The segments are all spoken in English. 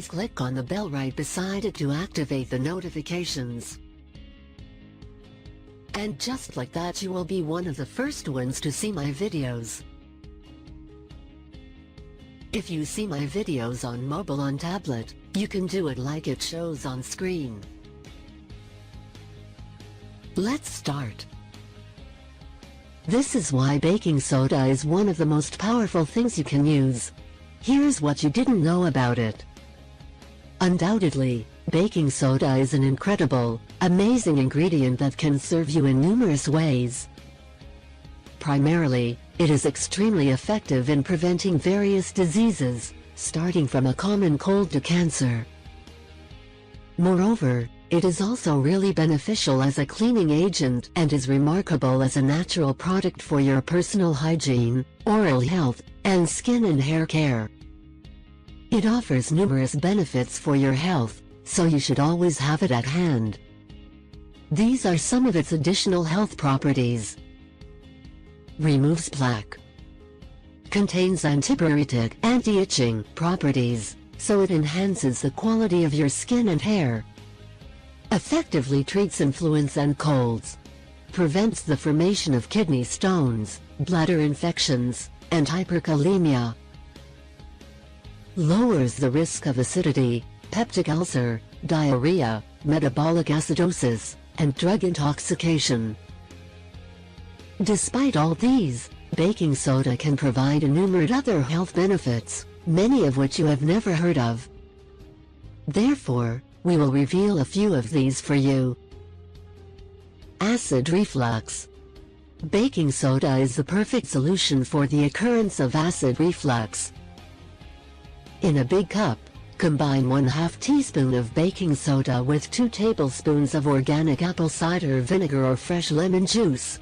Click on the bell right beside it to activate the notifications. And just like that, you will be one of the first ones to see my videos. If you see my videos on mobile on tablet, you can do it like it shows on screen. Let's start. This is why baking soda is one of the most powerful things you can use. Here's what you didn't know about it. Undoubtedly, baking soda is an incredible, amazing ingredient that can serve you in numerous ways. Primarily, it is extremely effective in preventing various diseases, starting from a common cold to cancer. Moreover, it is also really beneficial as a cleaning agent and is remarkable as a natural product for your personal hygiene, oral health, and skin and hair care. It offers numerous benefits for your health, so you should always have it at hand. These are some of its additional health properties. Removes plaque. Contains antipyretic, anti-itching properties, so it enhances the quality of your skin and hair. Effectively treats influenza and colds. Prevents the formation of kidney stones, bladder infections, and hyperkalemia. Lowers the risk of acidity, peptic ulcer, diarrhea, metabolic acidosis, and drug intoxication. Despite all these, baking soda can provide innumerable other health benefits, many of which you have never heard of. Therefore, we will reveal a few of these for you. Acid reflux. Baking soda is the perfect solution for the occurrence of acid reflux. In a big cup, combine 1/2 teaspoon of baking soda with 2 tablespoons of organic apple cider vinegar or fresh lemon juice.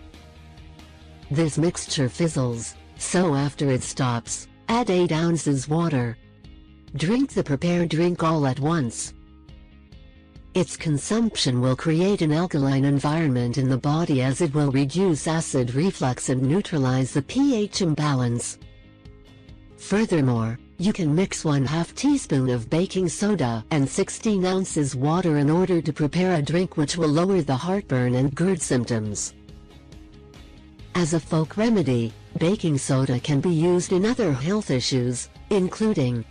This mixture fizzles, so after it stops, add 8 ounces water. Drink the prepared drink all at once. Its consumption will create an alkaline environment in the body as it will reduce acid reflux and neutralize the pH imbalance. Furthermore, you can mix 1/2 teaspoon of baking soda and 16 ounces water in order to prepare a drink which will lower the heartburn and GERD symptoms. As a folk remedy, baking soda can be used in other health issues, including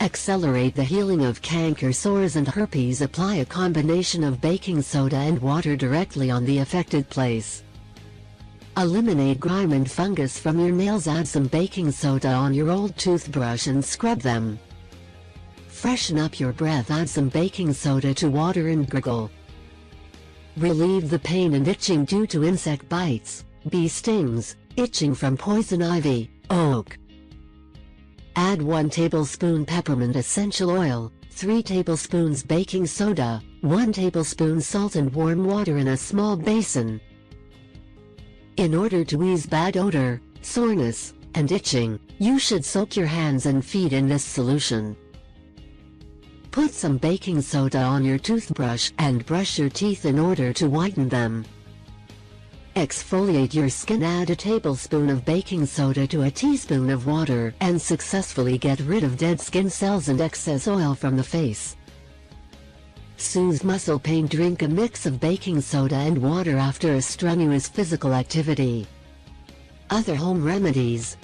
accelerate the healing of canker sores and herpes. Apply a combination of baking soda and water directly on the affected place. Eliminate grime and fungus from your nails. Add some baking soda on your old toothbrush and scrub them. Freshen up your breath. Add some baking soda to water and gargle. Relieve the pain and itching due to insect bites, bee stings, itching from poison ivy, oak. Add 1 tablespoon peppermint essential oil, 3 tablespoons baking soda, 1 tablespoon salt and warm water in a small basin. In order to ease bad odor, soreness, and itching, you should soak your hands and feet in this solution. Put some baking soda on your toothbrush and brush your teeth in order to whiten them. Exfoliate your skin. Add a tablespoon of baking soda to a teaspoon of water and successfully get rid of dead skin cells and excess oil from the face. Soothe muscle pain. Drink a mix of baking soda and water after a strenuous physical activity. Other home remedies.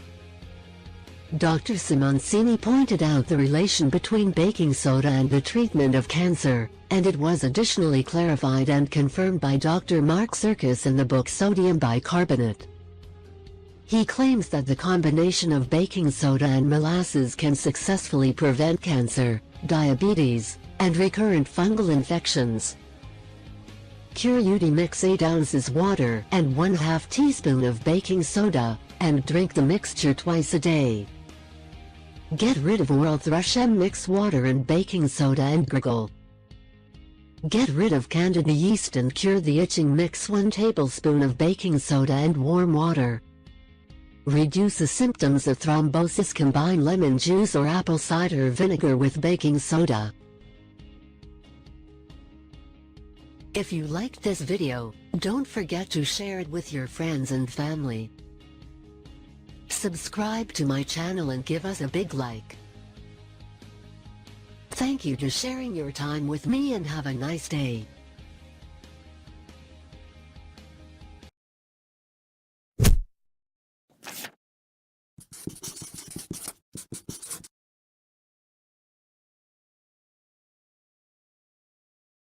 Dr. Simoncini pointed out the relation between baking soda and the treatment of cancer, and it was additionally clarified and confirmed by Dr. Mark Serkis in the book Sodium Bicarbonate. He claims that the combination of baking soda and molasses can successfully prevent cancer, diabetes, and recurrent fungal infections. Cure UD. Mix 8 ounces water and 1/2 teaspoon of baking soda, and drink the mixture twice a day. Get rid of oral thrush. Mix water and baking soda and gargle. Get rid of candida yeast and cure the itching. Mix 1 tablespoon of baking soda and warm water. Reduce the symptoms of thrombosis. Combine lemon juice or apple cider vinegar with baking soda. If you liked this video, don't forget to share it with your friends and family. Subscribe to my channel and give us a big like. Thank you for sharing your time with me and have a nice day.